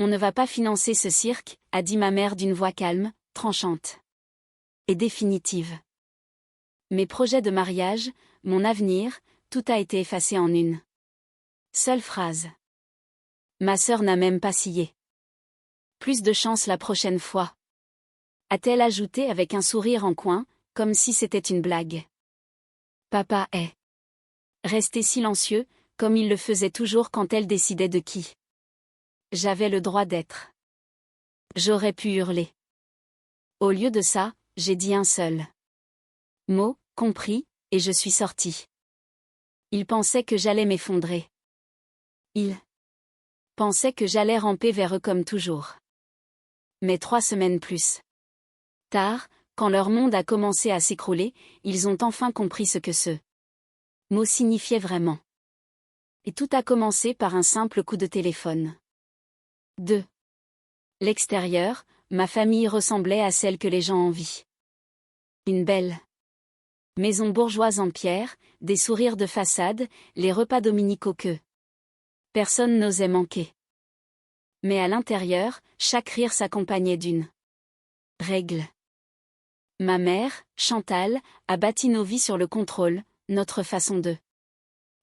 On ne va pas financer ce cirque, a dit ma mère d'une voix calme, tranchante et définitive. Mes projets de mariage, mon avenir, tout a été effacé en une seule phrase. Ma sœur n'a même pas scié. Plus de chance la prochaine fois, a-t-elle ajouté avec un sourire en coin, comme si c'était une blague. Papa est resté silencieux, comme il le faisait toujours quand elle décidait de qui j'avais le droit d'être. J'aurais pu hurler. Au lieu de ça, j'ai dit un seul mot, compris, et je suis sortie. Il pensait que j'allais m'effondrer. Il pensait que j'allais ramper vers eux comme toujours. Mais 3 semaines plus tard, quand leur monde a commencé à s'écrouler, ils ont enfin compris ce que ce mot signifiait vraiment. Et tout a commencé par un simple coup de téléphone. De l'extérieur, ma famille ressemblait à celle que les gens envient. Une belle maison bourgeoise en pierre, des sourires de façade, les repas dominicaux que personne n'osait manquer. Mais à l'intérieur, chaque rire s'accompagnait d'une règle. Ma mère, Chantal, a bâti nos vies sur le contrôle, notre façon de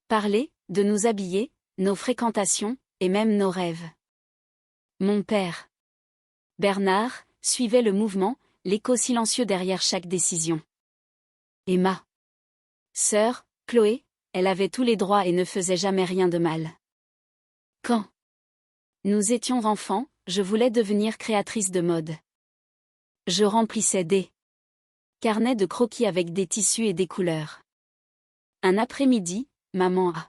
parler, de nous habiller, nos fréquentations, et même nos rêves. Mon père, Bernard, suivait le mouvement, l'écho silencieux derrière chaque décision. Et ma sœur, Chloé, elle avait tous les droits et ne faisait jamais rien de mal. Quand nous étions enfants, je voulais devenir créatrice de mode. Je remplissais des carnets de croquis avec des tissus et des couleurs. Un après-midi, maman a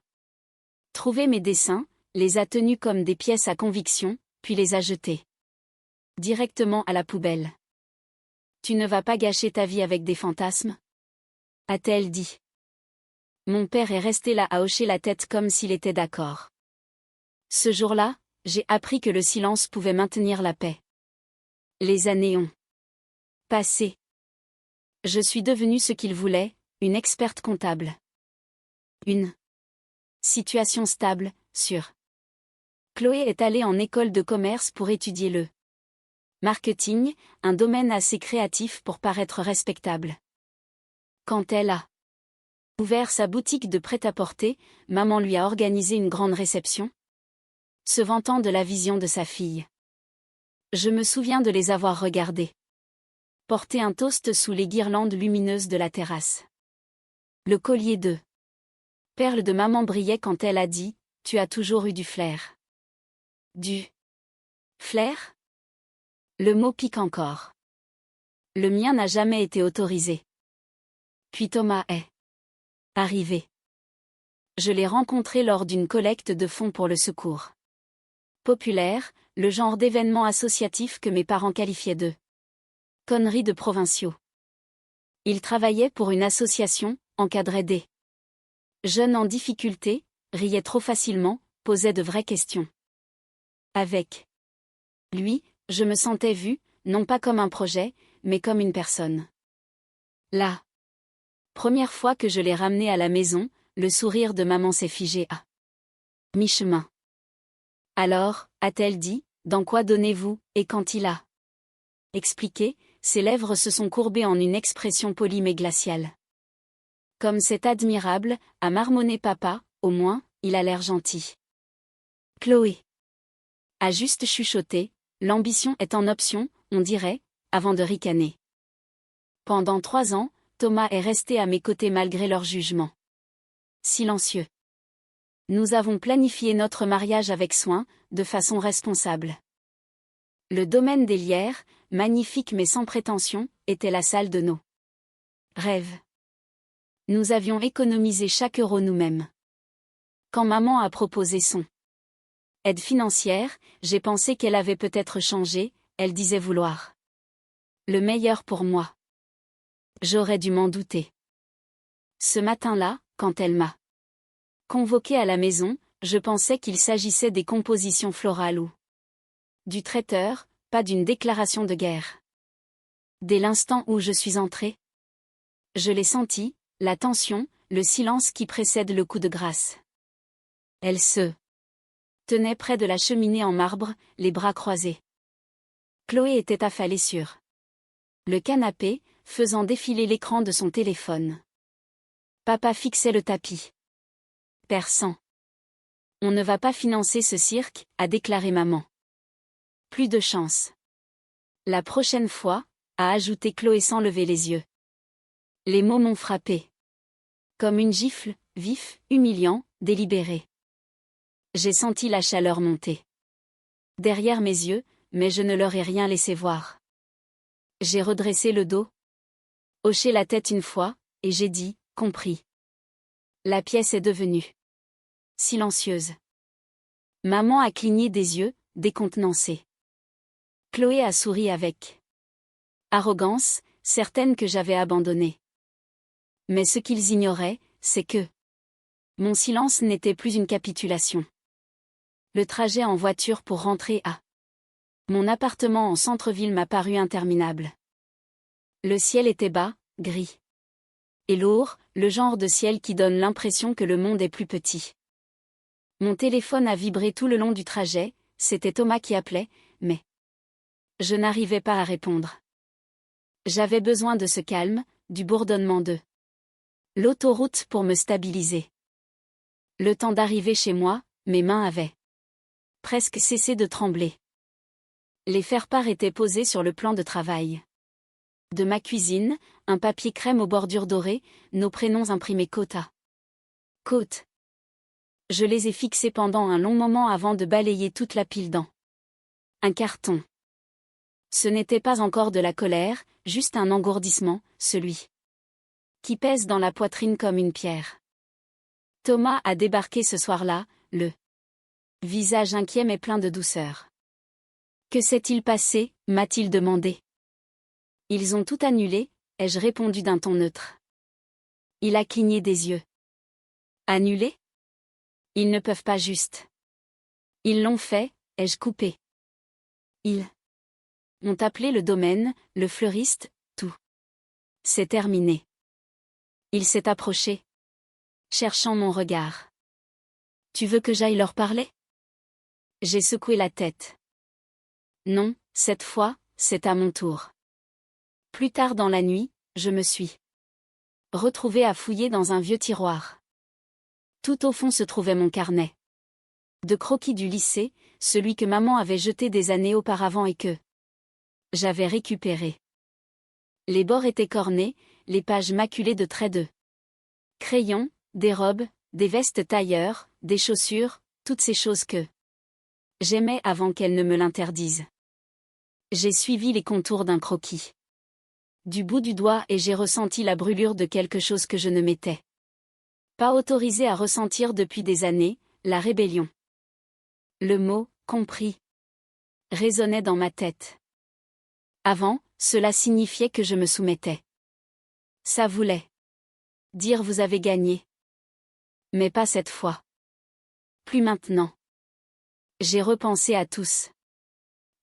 trouvé mes dessins, les a tenus comme des pièces à conviction, puis les a jetés directement à la poubelle. Tu ne vas pas gâcher ta vie avec des fantasmes ? A-t-elle dit. Mon père est resté là à hocher la tête comme s'il était d'accord. Ce jour-là, j'ai appris que le silence pouvait maintenir la paix. Les années ont passé. Je suis devenue ce qu'il voulait, une experte comptable. Une situation stable, sûre. Chloé est allée en école de commerce pour étudier le marketing, un domaine assez créatif pour paraître respectable. Quand elle a ouvert sa boutique de prêt-à-porter, maman lui a organisé une grande réception, se vantant de la vision de sa fille. Je me souviens de les avoir regardés porter un toast sous les guirlandes lumineuses de la terrasse. Le collier de perles de maman brillait quand elle a dit « Tu as toujours eu du flair ». Du flair ? Le mot pique encore. Le mien n'a jamais été autorisé. Puis Thomas est arrivé. Je l'ai rencontré lors d'une collecte de fonds pour le secours populaire, le genre d'événement associatif que mes parents qualifiaient de conneries de provinciaux. Il travaillait pour une association, encadrait des jeunes en difficulté, riait trop facilement, posait de vraies questions. Avec lui, je me sentais vue, non pas comme un projet, mais comme une personne. La première fois que je l'ai ramené à la maison, le sourire de maman s'est figé à mi-chemin. Alors, a-t-elle dit, dans quoi donnez-vous, et quand il a expliqué, ses lèvres se sont courbées en une expression polie mais glaciale. Comme c'est admirable, a marmonné papa, au moins, il a l'air gentil. Chloé a juste chuchoté, l'ambition est en option, on dirait, avant de ricaner. Pendant 3 ans, Thomas est resté à mes côtés malgré leur jugement. Silencieux. Nous avons planifié notre mariage avec soin, de façon responsable. Le domaine des Lierres, magnifique mais sans prétention, était la salle de nos rêves. Nous avions économisé chaque euro nous-mêmes. Quand maman a proposé son aide financière, j'ai pensé qu'elle avait peut-être changé, elle disait vouloir le meilleur pour moi. J'aurais dû m'en douter. Ce matin-là, quand elle m'a convoqué à la maison, je pensais qu'il s'agissait des compositions florales ou du traiteur, pas d'une déclaration de guerre. Dès l'instant où je suis entrée, je l'ai senti, la tension, le silence qui précède le coup de grâce. Elle se tenait près de la cheminée en marbre, les bras croisés. Chloé était affalée sur le canapé, faisant défiler l'écran de son téléphone. Papa fixait le tapis. Perçant. On ne va pas financer ce cirque, a déclaré maman. Plus de chance. La prochaine fois, a ajouté Chloé sans lever les yeux. Les mots m'ont frappé. Comme une gifle, vif, humiliant, délibéré. J'ai senti la chaleur monter derrière mes yeux, mais je ne leur ai rien laissé voir. J'ai redressé le dos, hoché la tête une fois, et j'ai dit, compris. La pièce est devenue silencieuse. Maman a cligné des yeux, décontenancée. Chloé a souri avec arrogance, certaine que j'avais abandonné. Mais ce qu'ils ignoraient, c'est que mon silence n'était plus une capitulation. Le trajet en voiture pour rentrer à mon appartement en centre-ville m'a paru interminable. Le ciel était bas, gris et lourd, le genre de ciel qui donne l'impression que le monde est plus petit. Mon téléphone a vibré tout le long du trajet, c'était Thomas qui appelait, mais je n'arrivais pas à répondre. J'avais besoin de ce calme, du bourdonnement de l'autoroute pour me stabiliser. Le temps d'arriver chez moi, mes mains avaient presque cessé de trembler. Les faire-part étaient posés sur le plan de travail de ma cuisine, un papier crème aux bordures dorées, nos prénoms imprimés côte à côte. Je les ai fixés pendant un long moment avant de balayer toute la pile dans un carton. Ce n'était pas encore de la colère, juste un engourdissement, celui qui pèse dans la poitrine comme une pierre. Thomas a débarqué ce soir-là, le visage inquiet mais plein de douceur. Que s'est-il passé, m'a-t-il demandé. Ils ont tout annulé, ai-je répondu d'un ton neutre. Il a cligné des yeux. Annulé? Ils ne peuvent pas juste. Ils l'ont fait, ai-je coupé. Ils ont appelé le domaine, le fleuriste, tout. C'est terminé. Il s'est approché, cherchant mon regard. Tu veux que j'aille leur parler? J'ai secoué la tête. Non, cette fois, c'est à mon tour. Plus tard dans la nuit, je me suis retrouvée à fouiller dans un vieux tiroir. Tout au fond se trouvait mon carnet de croquis du lycée, celui que maman avait jeté des années auparavant et que j'avais récupéré. Les bords étaient cornés, les pages maculées de traits de crayons, des robes, des vestes tailleurs, des chaussures, toutes ces choses que j'aimais avant qu'elles ne me l'interdisent. J'ai suivi les contours d'un croquis du bout du doigt et j'ai ressenti la brûlure de quelque chose que je ne m'étais pas autorisée à ressentir depuis des années, la rébellion. Le mot « compris » résonnait dans ma tête. Avant, cela signifiait que je me soumettais. Ça voulait dire vous avez gagné. Mais pas cette fois. Plus maintenant. J'ai repensé à tous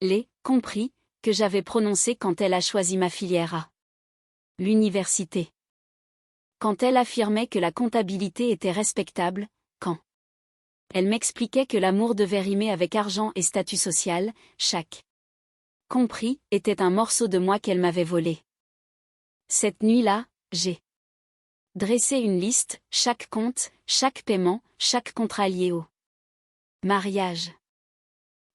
les « compris » que j'avais prononcés quand elle a choisi ma filière à l'université. Quand elle affirmait que la comptabilité était respectable, quand elle m'expliquait que l'amour devait rimer avec argent et statut social, chaque compris était un morceau de moi qu'elle m'avait volé. Cette nuit-là, j'ai dressé une liste, chaque compte, chaque paiement, chaque contrat lié au mariage.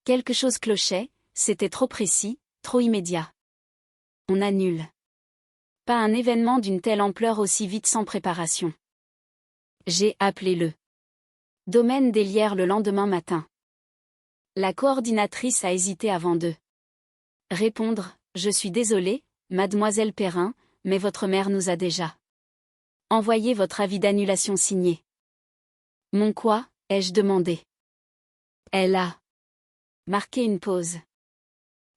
Quelque chose clochait, c'était trop précis, trop immédiat. On annule. Pas un événement d'une telle ampleur aussi vite sans préparation. J'ai appelé le domaine d'Hélière le lendemain matin. La coordinatrice a hésité avant de répondre, je suis désolée, mademoiselle Perrin, mais votre mère nous a déjà envoyé votre avis d'annulation signé. Mon quoi, ai-je demandé. Elle a marqué une pause.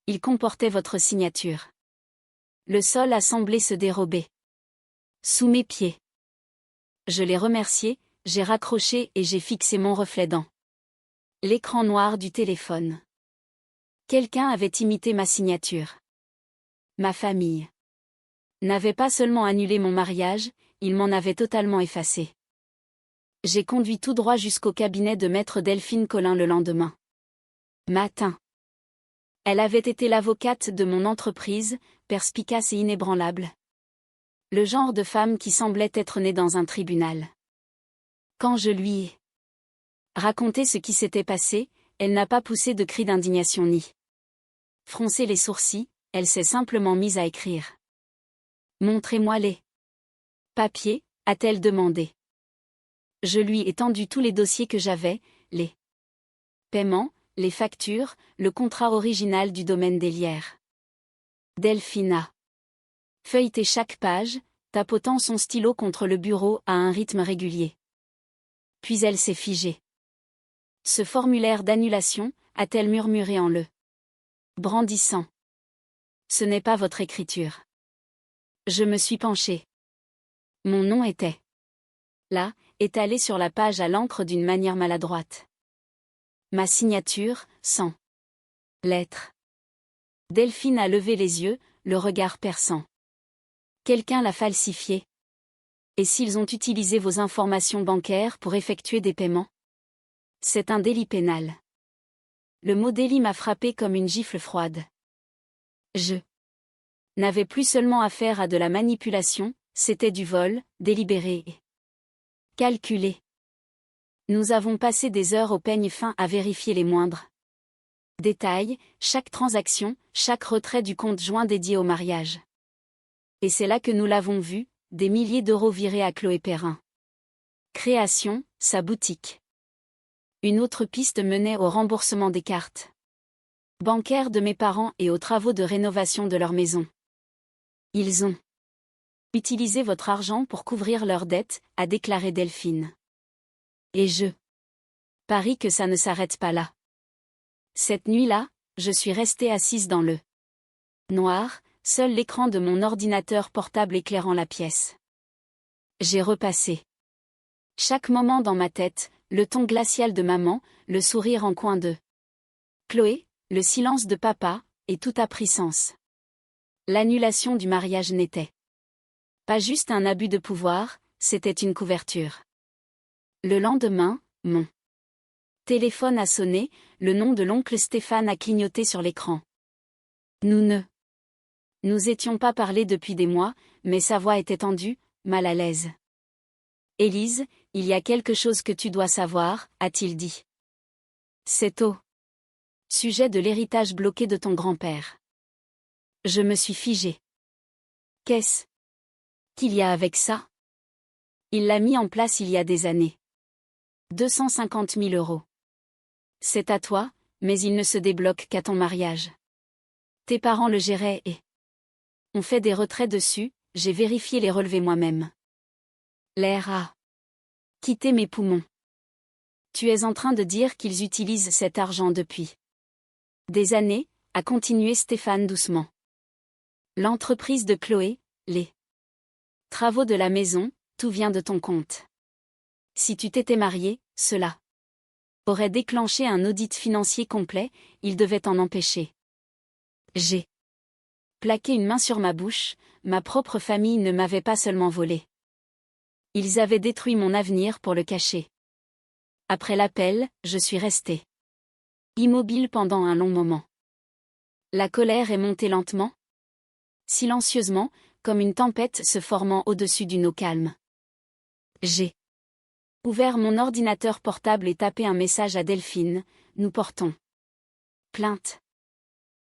Il comportait votre signature. Le sol a semblé se dérober sous mes pieds. Je l'ai remercié, j'ai raccroché et j'ai fixé mon reflet dans l'écran noir du téléphone. Quelqu'un avait imité ma signature. Ma famille n'avait pas seulement annulé mon mariage, il m'en avait totalement effacé. J'ai conduit tout droit jusqu'au cabinet de maître Delphine Colin le lendemain matin. Elle avait été l'avocate de mon entreprise, perspicace et inébranlable. Le genre de femme qui semblait être née dans un tribunal. Quand je lui ai raconté ce qui s'était passé, elle n'a pas poussé de cri d'indignation ni froncé les sourcils, elle s'est simplement mise à écrire. « Montrez-moi les papiers », a-t-elle demandé. Je lui ai tendu tous les dossiers que j'avais, les paiements, les factures, le contrat original du domaine des Lières. Delphine a feuilleté chaque page, tapotant son stylo contre le bureau à un rythme régulier. Puis elle s'est figée. « Ce formulaire d'annulation », a-t-elle murmuré en le brandissant. « Ce n'est pas votre écriture. » Je me suis penchée. Mon nom était là, étalé sur la page à l'encre d'une manière maladroite. Ma signature, sans lettres. Delphine a levé les yeux, le regard perçant. Quelqu'un l'a falsifié. Et s'ils ont utilisé vos informations bancaires pour effectuer des paiements? C'est un délit pénal. Le mot délit m'a frappé comme une gifle froide. Je n'avais plus seulement affaire à de la manipulation, c'était du vol, délibéré et calculé. Nous avons passé des heures au peigne fin à vérifier les moindres détails, chaque transaction, chaque retrait du compte joint dédié au mariage. Et c'est là que nous l'avons vu, des milliers d'euros virés à Chloé Perrin. Création, sa boutique. Une autre piste menait au remboursement des cartes bancaires de mes parents et aux travaux de rénovation de leur maison. Ils ont utilisé votre argent pour couvrir leurs dettes, a déclaré Delphine. Et je parie que ça ne s'arrête pas là. Cette nuit-là, je suis restée assise dans le noir, seul l'écran de mon ordinateur portable éclairant la pièce. J'ai repassé chaque moment dans ma tête, le ton glacial de maman, le sourire en coin de Chloé, le silence de papa, et tout a pris sens. L'annulation du mariage n'était pas juste un abus de pouvoir, c'était une couverture. Le lendemain, mon téléphone a sonné, le nom de l'oncle Stéphane a clignoté sur l'écran. Nous ne nous étions pas parlé depuis des mois, mais sa voix était tendue, mal à l'aise. « Élise, il y a quelque chose que tu dois savoir, a-t-il dit. C'est au sujet de l'héritage bloqué de ton grand-père. » Je me suis figée. Qu'est-ce qu'il y a avec ça? Il l'a mis en place il y a des années. 250 000 euros. C'est à toi, mais il ne se débloque qu'à ton mariage. Tes parents le géraient et ont fait des retraits dessus, j'ai vérifié les relevés moi-même. L'air a quitté mes poumons. Tu es en train de dire qu'ils utilisent cet argent depuis des années, a continué Stéphane doucement. L'entreprise de Chloé, les travaux de la maison, tout vient de ton compte. Si tu t'étais marié, cela aurait déclenché un audit financier complet, il devait t'en empêcher. J'ai plaqué une main sur ma bouche, ma propre famille ne m'avait pas seulement volé. Ils avaient détruit mon avenir pour le cacher. Après l'appel, je suis restée immobile pendant un long moment. La colère est montée lentement, silencieusement, comme une tempête se formant au-dessus d'une eau calme. J'ai ouvert mon ordinateur portable et tapé un message à Delphine, nous portons plainte.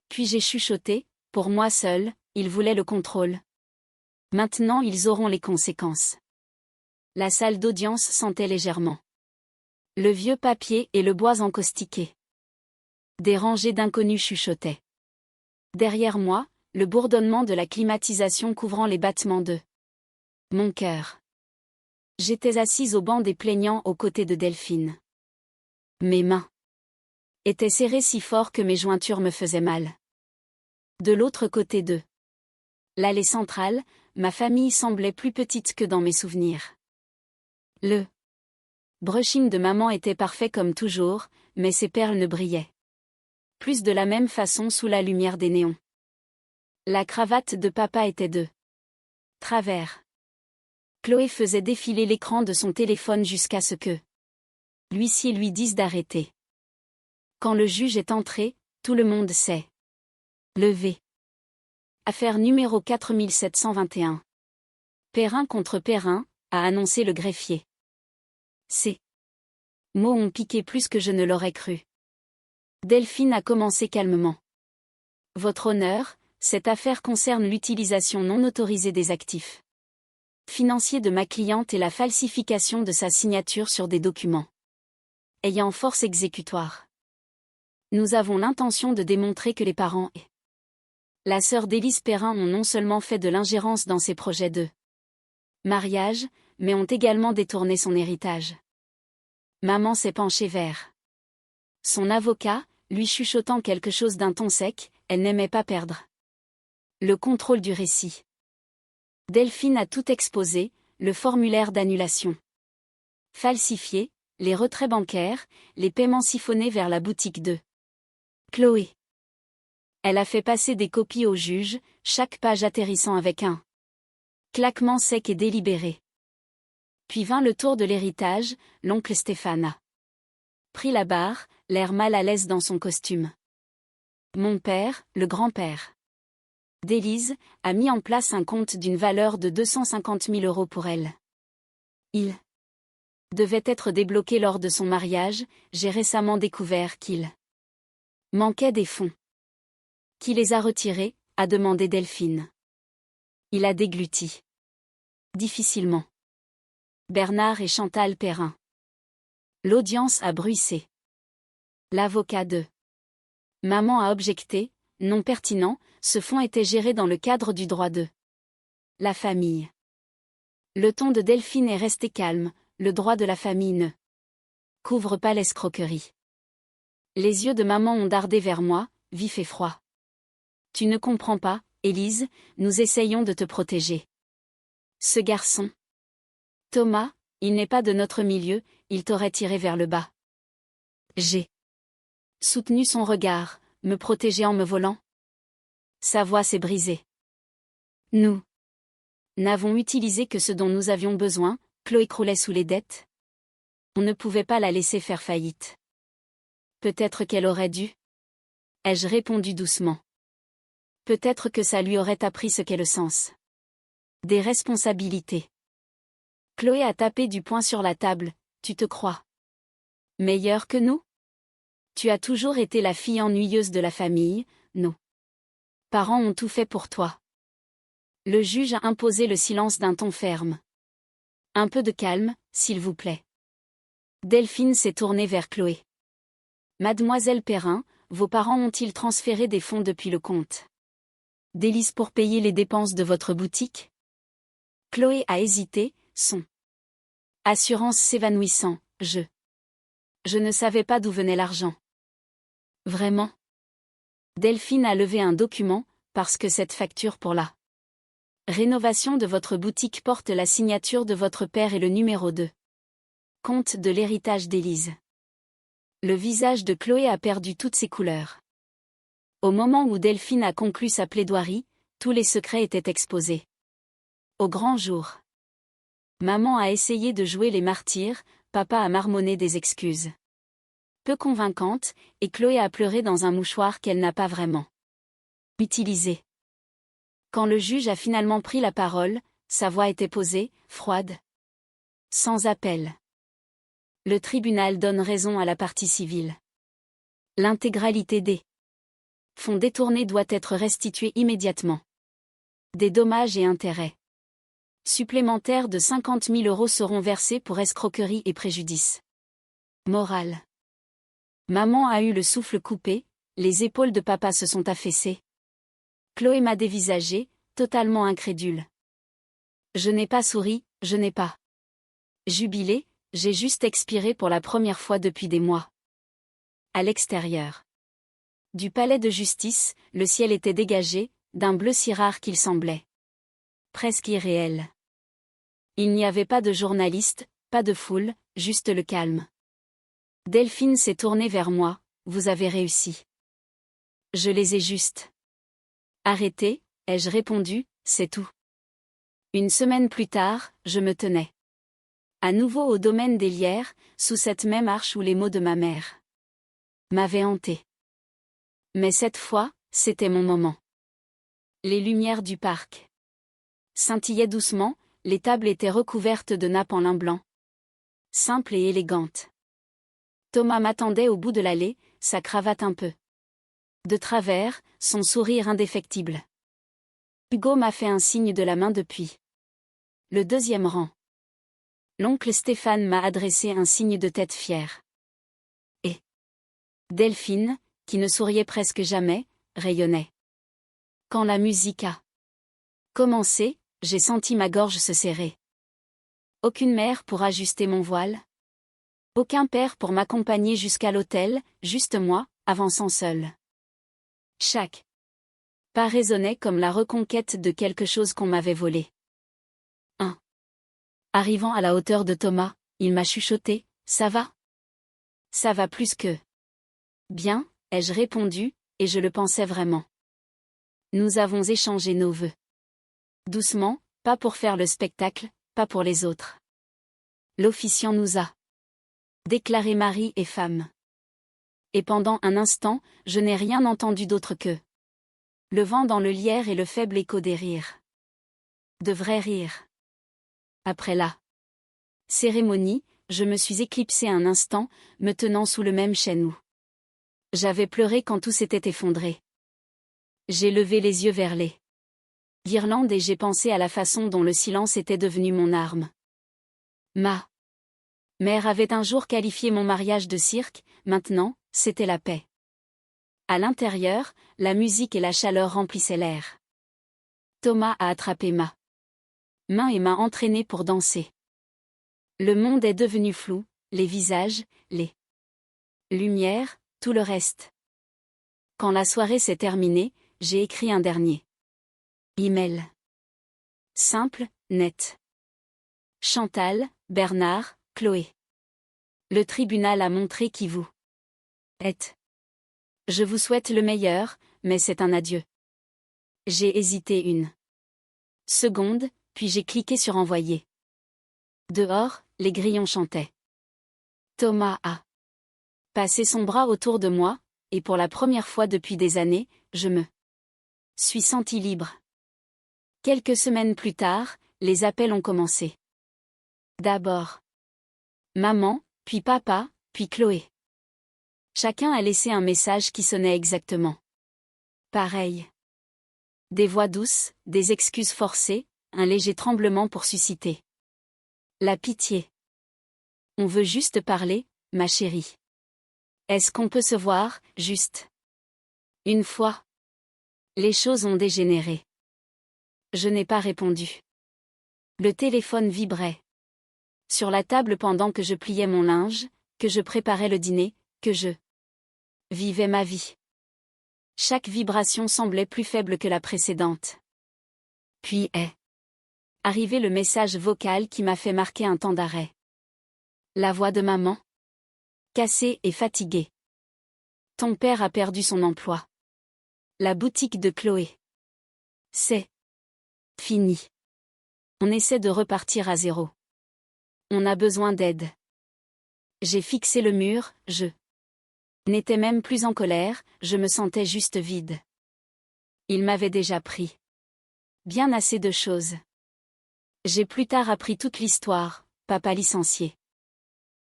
Puis j'ai chuchoté, pour moi seul, ils voulaient le contrôle. Maintenant ils auront les conséquences. La salle d'audience sentait légèrement le vieux papier et le bois encaustiqué. Des rangées d'inconnus chuchotaient. Derrière moi, le bourdonnement de la climatisation couvrant les battements de mon cœur. J'étais assise au banc des plaignants aux côtés de Delphine. Mes mains étaient serrées si fort que mes jointures me faisaient mal. De l'autre côté de l'allée centrale, ma famille semblait plus petite que dans mes souvenirs. Le brushing de maman était parfait comme toujours, mais ses perles ne brillaient plus de la même façon sous la lumière des néons. La cravate de papa était de travers. Chloé faisait défiler l'écran de son téléphone jusqu'à ce que l'huissier lui dise d'arrêter. Quand le juge est entré, tout le monde s'est levé. Affaire numéro 4721. Perrin contre Perrin, a annoncé le greffier. Ces mots ont piqué plus que je ne l'aurais cru. Delphine a commencé calmement. Votre honneur, cette affaire concerne l'utilisation non autorisée des actifs financiers de ma cliente et la falsification de sa signature sur des documents ayant force exécutoire. Nous avons l'intention de démontrer que les parents et la sœur d'Élise Perrin ont non seulement fait de l'ingérence dans ses projets de mariage, mais ont également détourné son héritage. Maman s'est penchée vers son avocat, lui chuchotant quelque chose d'un ton sec, elle n'aimait pas perdre le contrôle du récit. Delphine a tout exposé, le formulaire d'annulation falsifié, les retraits bancaires, les paiements siphonnés vers la boutique de Chloé. Elle a fait passer des copies au juge, chaque page atterrissant avec un claquement sec et délibéré. Puis vint le tour de l'héritage, l'oncle Stéphane a pris la barre, l'air mal à l'aise dans son costume. Mon père, le grand-père d'Élise, a mis en place un compte d'une valeur de 250 000 € pour elle. Il devait être débloqué lors de son mariage, j'ai récemment découvert qu'il manquait des fonds. Qui les a retirés, a demandé Delphine. Il a dégluti difficilement. Bernard et Chantal Perrin. L'audience a bruissé. L'avocat de maman a objecté, non pertinent, ce fonds était géré dans le cadre du droit de la famille. Le ton de Delphine est resté calme, le droit de la famille ne couvre pas l'escroquerie. Les yeux de maman ont dardé vers moi, vifs et froids. Tu ne comprends pas, Élise, nous essayons de te protéger. Ce garçon, Thomas, il n'est pas de notre milieu, il t'aurait tiré vers le bas. J'ai soutenu son regard, me protéger en me volant. Sa voix s'est brisée. Nous n'avons utilisé que ce dont nous avions besoin, Chloé croulait sous les dettes. On ne pouvait pas la laisser faire faillite. Peut-être qu'elle aurait dû. Ai-je répondu doucement. Peut-être que ça lui aurait appris ce qu'est le sens des responsabilités. Chloé a tapé du poing sur la table, tu te crois meilleure que nous? Tu as toujours été la fille ennuyeuse de la famille, nos parents ont tout fait pour toi. Le juge a imposé le silence d'un ton ferme. Un peu de calme, s'il vous plaît. Delphine s'est tournée vers Chloé. Mademoiselle Perrin, vos parents ont-ils transféré des fonds depuis le compte d'Élise pour payer les dépenses de votre boutique? Chloé a hésité, son assurance s'évanouissant, je ne savais pas d'où venait l'argent. Vraiment? Delphine a levé un document, parce que cette facture pour la rénovation de votre boutique porte la signature de votre père et le numéro 2. Compte de l'héritage d'Élise. Le visage de Chloé a perdu toutes ses couleurs. Au moment où Delphine a conclu sa plaidoirie, tous les secrets étaient exposés. Au grand jour. Maman a essayé de jouer les martyrs, papa a marmonné des excuses peu convaincantes, et Chloé a pleuré dans un mouchoir qu'elle n'a pas vraiment utilisé. Quand le juge a finalement pris la parole, sa voix était posée, froide. Sans appel. Le tribunal donne raison à la partie civile. L'intégralité des fonds détournés doit être restituée immédiatement. Des dommages et intérêts supplémentaires de 50 000 € seront versés pour escroquerie et préjudice moral. Maman a eu le souffle coupé, les épaules de papa se sont affaissées. Chloé m'a dévisagé, totalement incrédule. Je n'ai pas souri, je n'ai pas jubilé, j'ai juste expiré pour la première fois depuis des mois. À l'extérieur du palais de justice, le ciel était dégagé, d'un bleu si rare qu'il semblait presque irréel. Il n'y avait pas de journalistes, pas de foule, juste le calme. Delphine s'est tournée vers moi, vous avez réussi. Je les ai juste arrêtés, ai-je répondu, c'est tout. Une semaine plus tard, je me tenais à nouveau au domaine des Lierres, sous cette même arche où les mots de ma mère m'avaient hanté. Mais cette fois, c'était mon moment. Les lumières du parc scintillaient doucement, les tables étaient recouvertes de nappes en lin blanc, simples et élégantes. Thomas m'attendait au bout de l'allée, sa cravate un peu de travers, son sourire indéfectible. Hugo m'a fait un signe de la main depuis le deuxième rang. L'oncle Stéphane m'a adressé un signe de tête fière. Et Delphine, qui ne souriait presque jamais, rayonnait. Quand la musique a commencé, j'ai senti ma gorge se serrer. Aucune mère pour ajuster mon voile. Aucun père pour m'accompagner jusqu'à l'hôtel, juste moi, avançant seul. Chaque pas résonnait comme la reconquête de quelque chose qu'on m'avait volé. Arrivant à la hauteur de Thomas, il m'a chuchoté, « Ça va ? » ?»« Ça va plus que bien, ai-je répondu, et je le pensais vraiment. Nous avons échangé nos vœux. Doucement, pas pour faire le spectacle, pas pour les autres. L'officiant nous a déclaré mari et femme. Et pendant un instant, je n'ai rien entendu d'autre que le vent dans le lierre et le faible écho des rires. De vrais rires. Après la cérémonie, je me suis éclipsée un instant, me tenant sous le même chêne où j'avais pleuré quand tout s'était effondré. J'ai levé les yeux vers les guirlandes et j'ai pensé à la façon dont le silence était devenu mon arme. Ma mère avait un jour qualifié mon mariage de cirque, maintenant, c'était la paix. À l'intérieur, la musique et la chaleur remplissaient l'air. Thomas a attrapé ma main et m'a entraîné pour danser. Le monde est devenu flou, les visages, les lumières, tout le reste. Quand la soirée s'est terminée, j'ai écrit un dernier email. Simple, net. Chantal, Bernard, Chloé. Le tribunal a montré qui vous êtes. Je vous souhaite le meilleur, mais c'est un adieu. J'ai hésité une seconde, puis j'ai cliqué sur envoyer. Dehors, les grillons chantaient. Thomas a passé son bras autour de moi, et pour la première fois depuis des années, je me suis sentie libre. Quelques semaines plus tard, les appels ont commencé. D'abord maman, puis papa, puis Chloé. Chacun a laissé un message qui sonnait exactement pareil. Des voix douces, des excuses forcées, un léger tremblement pour susciter la pitié. On veut juste parler, ma chérie. Est-ce qu'on peut se voir, juste une fois? Les choses ont dégénéré. Je n'ai pas répondu. Le téléphone vibrait sur la table pendant que je pliais mon linge, que je préparais le dîner, que je vivais ma vie. Chaque vibration semblait plus faible que la précédente. Puis est arrivé le message vocal qui m'a fait marquer un temps d'arrêt. La voix de maman. Cassée et fatiguée. Ton père a perdu son emploi. La boutique de Chloé. C'est fini. On essaie de repartir à zéro. On a besoin d'aide. J'ai fixé le mur, je n'étais même plus en colère, je me sentais juste vide. Il m'avait déjà pris bien assez de choses. J'ai plus tard appris toute l'histoire, papa licencié.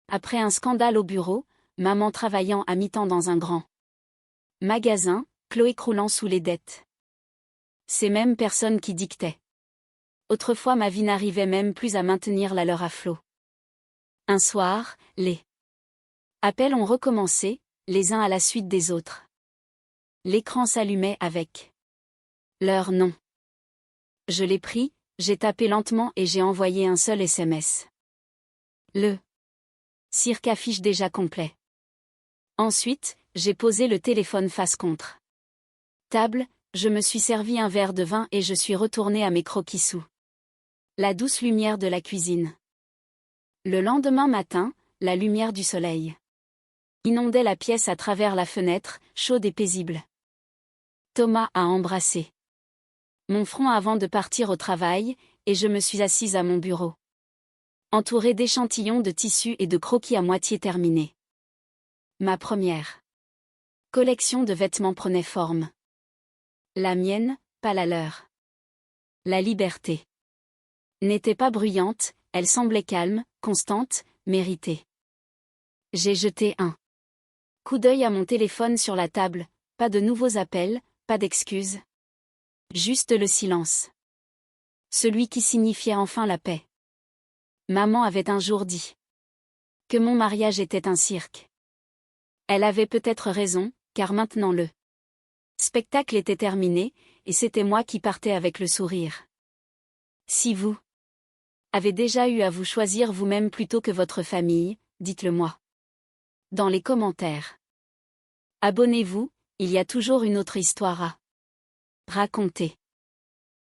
Après un scandale au bureau, maman travaillant à mi-temps dans un grand magasin, Chloé croulant sous les dettes. Ces mêmes personnes qui dictaient. Autrefois ma vie n'arrivait même plus à maintenir la leur à flot. Un soir, les appels ont recommencé, les uns à la suite des autres. L'écran s'allumait avec leur nom. Je l'ai pris, j'ai tapé lentement et j'ai envoyé un seul SMS. Le cirque affiche déjà complet. Ensuite, j'ai posé le téléphone face contre table, je me suis servi un verre de vin et je suis retourné à mes croquis sous la douce lumière de la cuisine. Le lendemain matin, la lumière du soleil inondait la pièce à travers la fenêtre, chaude et paisible. Thomas a embrassé mon front avant de partir au travail, et je me suis assise à mon bureau. Entourée d'échantillons de tissus et de croquis à moitié terminés. Ma première collection de vêtements prenait forme. La mienne, pas la leur. La liberté n'était pas bruyante, elle semblait calme, constante, méritée. J'ai jeté un coup d'œil à mon téléphone sur la table, pas de nouveaux appels, pas d'excuses. Juste le silence. Celui qui signifiait enfin la paix. Maman avait un jour dit que mon mariage était un cirque. Elle avait peut-être raison, car maintenant le spectacle était terminé, et c'était moi qui partais avec le sourire. Si vous avez déjà eu à vous choisir vous-même plutôt que votre famille, dites-le moi dans les commentaires. Abonnez-vous, il y a toujours une autre histoire à raconter.